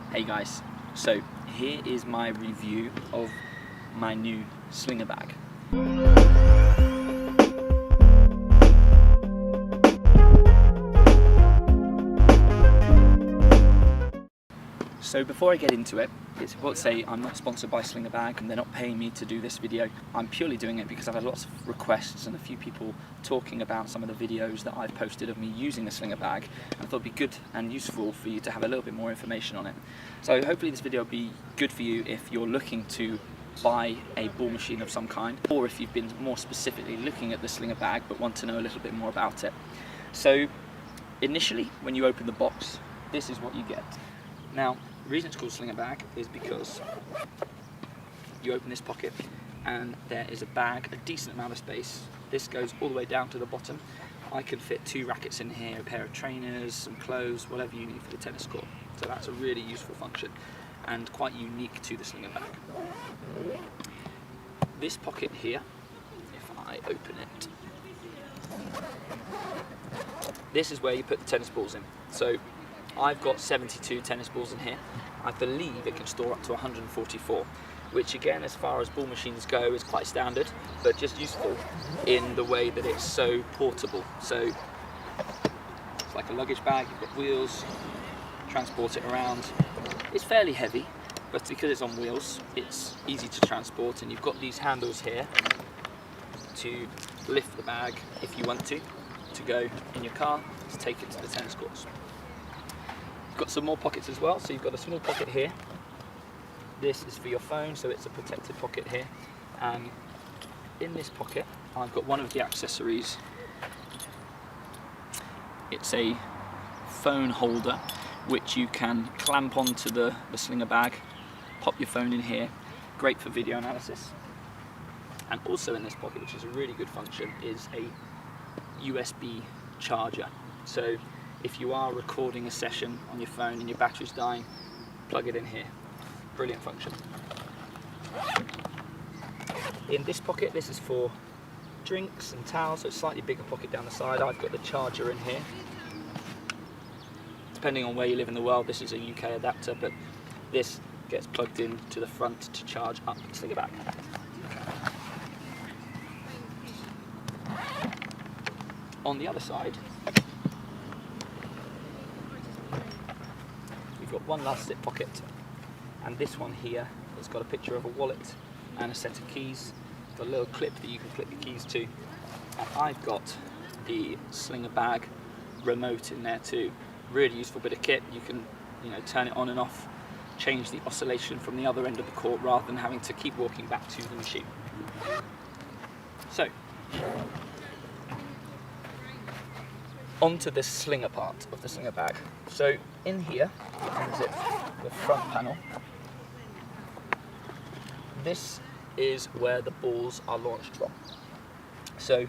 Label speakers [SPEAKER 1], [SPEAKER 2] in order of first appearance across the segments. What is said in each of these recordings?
[SPEAKER 1] Hey guys, so here is my review of my new Slinger bag. So before I get into it, it's important to say I'm not sponsored by Slinger Bag and they're not paying me to do this video. I'm purely doing it because I've had lots of requests and a few people talking about some of the videos that I've posted of me using the Slinger bag, and I thought it'd be good and useful for you to have a little bit more information on it. So hopefully this video will be good for you if you're looking to buy a ball machine of some kind, or if you've been more specifically looking at the Slinger bag but want to know a little bit more about it. So initially, when you open the box, this is what you get. Now, the reason it's called Slinger bag is because you open this pocket and there is a bag, a decent amount of space. This goes all the way down to the bottom. I can fit 2 rackets in here, a pair of trainers, some clothes, whatever you need for the tennis court. So that's a really useful function and quite unique to the Slinger bag. This pocket here, if I open it, this is where you put the tennis balls in. So I've got 72 tennis balls in here. I believe it can store up to 144, which again, as far as ball machines go, is quite standard, but just useful in the way that it's so portable. So it's like a luggage bag, you've got wheels, transport it around. It's fairly heavy, but because it's on wheels, it's easy to transport, and you've got these handles here to lift the bag if you want to go in your car to take it to the tennis courts. Got some more pockets as well, so you've got a small pocket here. This is for your phone, so it's a protected pocket here. And in this pocket, I've got one of the accessories. It's a phone holder, which you can clamp onto the Slinger bag, pop your phone in here, great for video analysis. And also in this pocket, which is a really good function, is a USB charger. So if you are recording a session on your phone and your battery's dying, plug it in here. Brilliant function. In this pocket, this is for drinks and towels, so it's a slightly bigger pocket down the side. I've got the charger in here. Depending on where you live in the world, this is a UK adapter, but this gets plugged in to the front to charge up the Slinger bag. On the other side, we've got one last zip pocket, and this one here has got a picture of a wallet and a set of keys. Got a little clip that you can clip your keys to, and I've got the Slinger bag remote in there too. Really useful bit of kit. You can, turn it on and off, change the oscillation from the other end of the court rather than having to keep walking back to the machine. So, onto the Slinger part of the Slinger bag. So in here, unzip the front panel. This is where the balls are launched from. So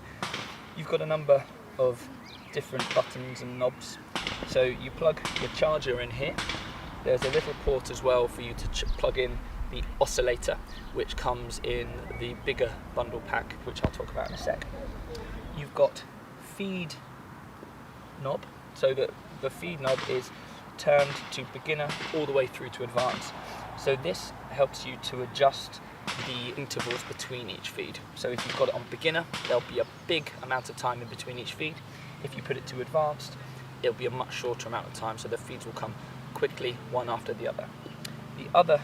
[SPEAKER 1] you've got a number of different buttons and knobs. So you plug your charger in here. There's a little port as well for you to plug in the oscillator, which comes in the bigger bundle pack, which I'll talk about in a sec. You've got feed knob, so that the feed knob is turned to beginner all the way through to advanced. So this helps you to adjust the intervals between each feed. So if you've got it on beginner, there'll be a big amount of time in between each feed. If you put it to advanced, it'll be a much shorter amount of time, so the feeds will come quickly, one after the other. The other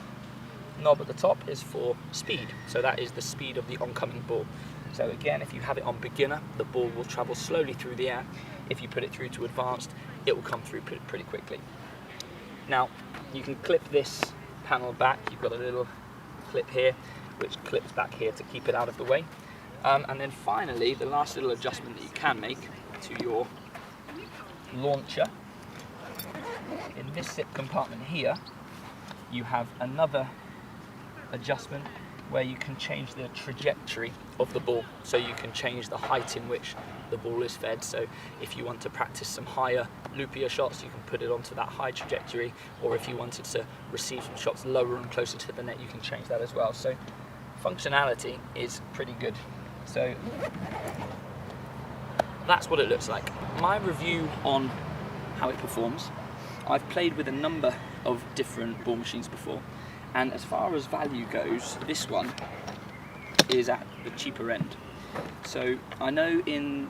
[SPEAKER 1] knob at the top is for speed, so that is the speed of the oncoming ball. So again, if you have it on beginner, the ball will travel slowly through the air. If you put it through to advanced, it will come through pretty quickly. Now, you can clip this panel back. You've got a little clip here, which clips back here to keep it out of the way. And then finally, the last little adjustment that you can make to your launcher. In this zip compartment here, you have another adjustment where you can change the trajectory of the ball. So you can change the height in which the ball is fed. So if you want to practice some higher, loopier shots, you can put it onto that high trajectory, or if you wanted to receive some shots lower and closer to the net, you can change that as well. So functionality is pretty good. So that's what it looks like. My review on how it performs, I've played with a number of different ball machines before, and as far as value goes, this one is at the cheaper end. So I know in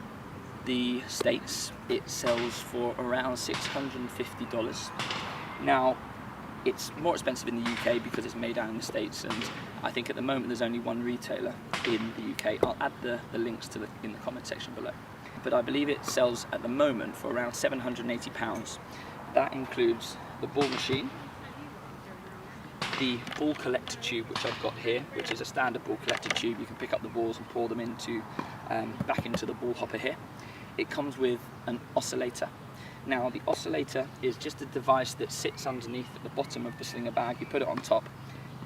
[SPEAKER 1] the States it sells for around $650. Now it's more expensive in the UK because it's made out in the States, and I think at the moment there's only one retailer in the UK. I'll add the links to in the comment section below. But I believe it sells at the moment for around £780. That includes the ball machine, the ball collector tube, which I've got here, which is a standard ball collector tube. You can pick up the balls and pour them into back into the ball hopper here. It comes with an oscillator. Now the oscillator is just a device that sits underneath at the bottom of the Slinger bag. You put it on top,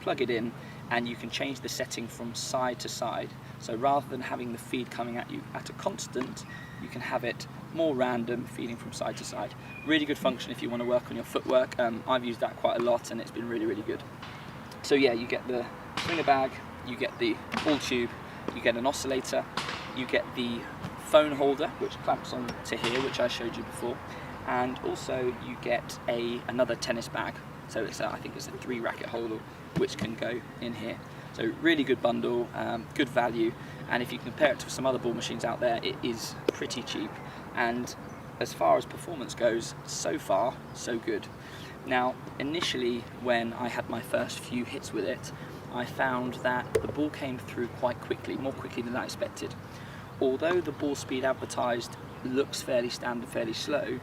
[SPEAKER 1] plug it in, and you can change the setting from side to side. So rather than having the feed coming at you at a constant, you can have it more random, feeding from side to side. Really good function if you want to work on your footwork. I've used that quite a lot and it's been really, really good. So yeah, you get the Slinger bag, you get the ball tube, you get an oscillator, you get the phone holder which clamps on to here, which I showed you before, and also you get another tennis bag. So it's I think it's a 3 racket holder which can go in here. So really good bundle, good value, and if you compare it to some other ball machines out there, it is pretty cheap. And as far as performance goes, so far so good. Now initially when I had my first few hits with it, I found that the ball came through quite quickly, more quickly than I expected. Although the ball speed advertised looks fairly standard, fairly slow,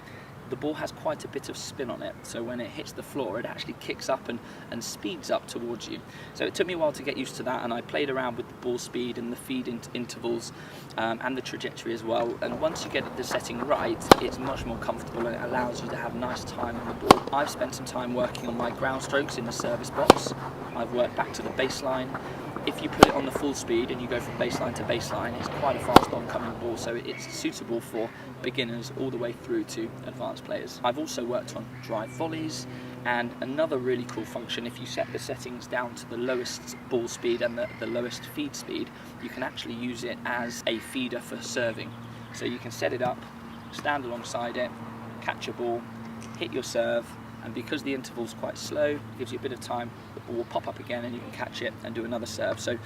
[SPEAKER 1] the ball has quite a bit of spin on it, so when it hits the floor it actually kicks up and speeds up towards you. So it took me a while to get used to that, and I played around with the ball speed and the feed intervals and the trajectory as well, and once you get the setting right, it's much more comfortable and it allows you to have nice time on the ball. I've spent some time working on my ground strokes in the service box. I've worked back to the baseline. If you put it on the full speed and you go from baseline to baseline, it's quite a fast oncoming ball, so it's suitable for beginners all the way through to advanced players. I've also worked on drive volleys, and another really cool function, if you set the settings down to the lowest ball speed and the lowest feed speed, you can actually use it as a feeder for serving. So you can set it up, stand alongside it, catch a ball, hit your serve, and because the interval's quite slow, it gives you a bit of time, the ball will pop up again and you can catch it and do another serve. So it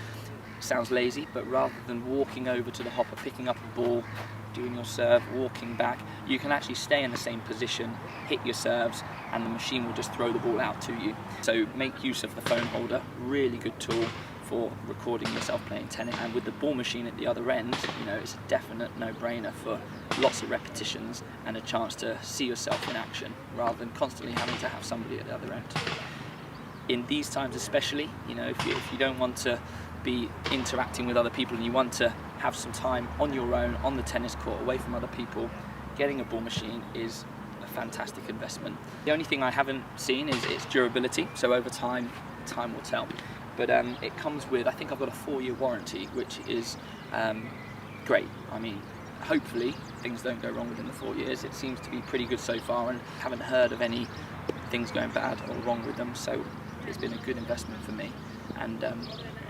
[SPEAKER 1] sounds lazy, but rather than walking over to the hopper, picking up a ball, doing your serve, walking back, you can actually stay in the same position, hit your serves, and the machine will just throw the ball out to you. So make use of the phone holder, really good tool for recording yourself playing tennis. And with the ball machine at the other end, you know, it's a definite no-brainer for lots of repetitions and a chance to see yourself in action rather than constantly having to have somebody at the other end. In these times especially, you know, if you don't want to be interacting with other people and you want to have some time on your own on the tennis court away from other people, getting a ball machine is a fantastic investment. The only thing I haven't seen is its durability, so over time will tell. But it comes with, I think I've got a 4-year warranty, which is great. I mean, hopefully things don't go wrong within the 4 years. It seems to be pretty good so far, and haven't heard of any things going bad or wrong with them, so it's been a good investment for me. And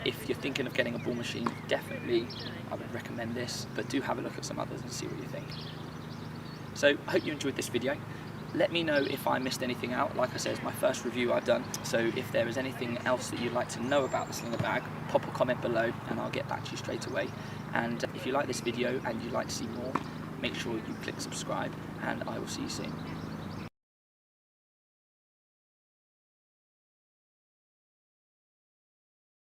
[SPEAKER 1] if you're thinking of getting a ball machine, definitely I would recommend this, but do have a look at some others and see what you think. So I hope you enjoyed this video. Let me know if I missed anything out. Like I said, it's my first review I've done, so if there is anything else that you'd like to know about the Slinger bag, pop a comment below and I'll get back to you straight away. And if you like this video and you'd like to see more, make sure you click subscribe, and I will see you soon.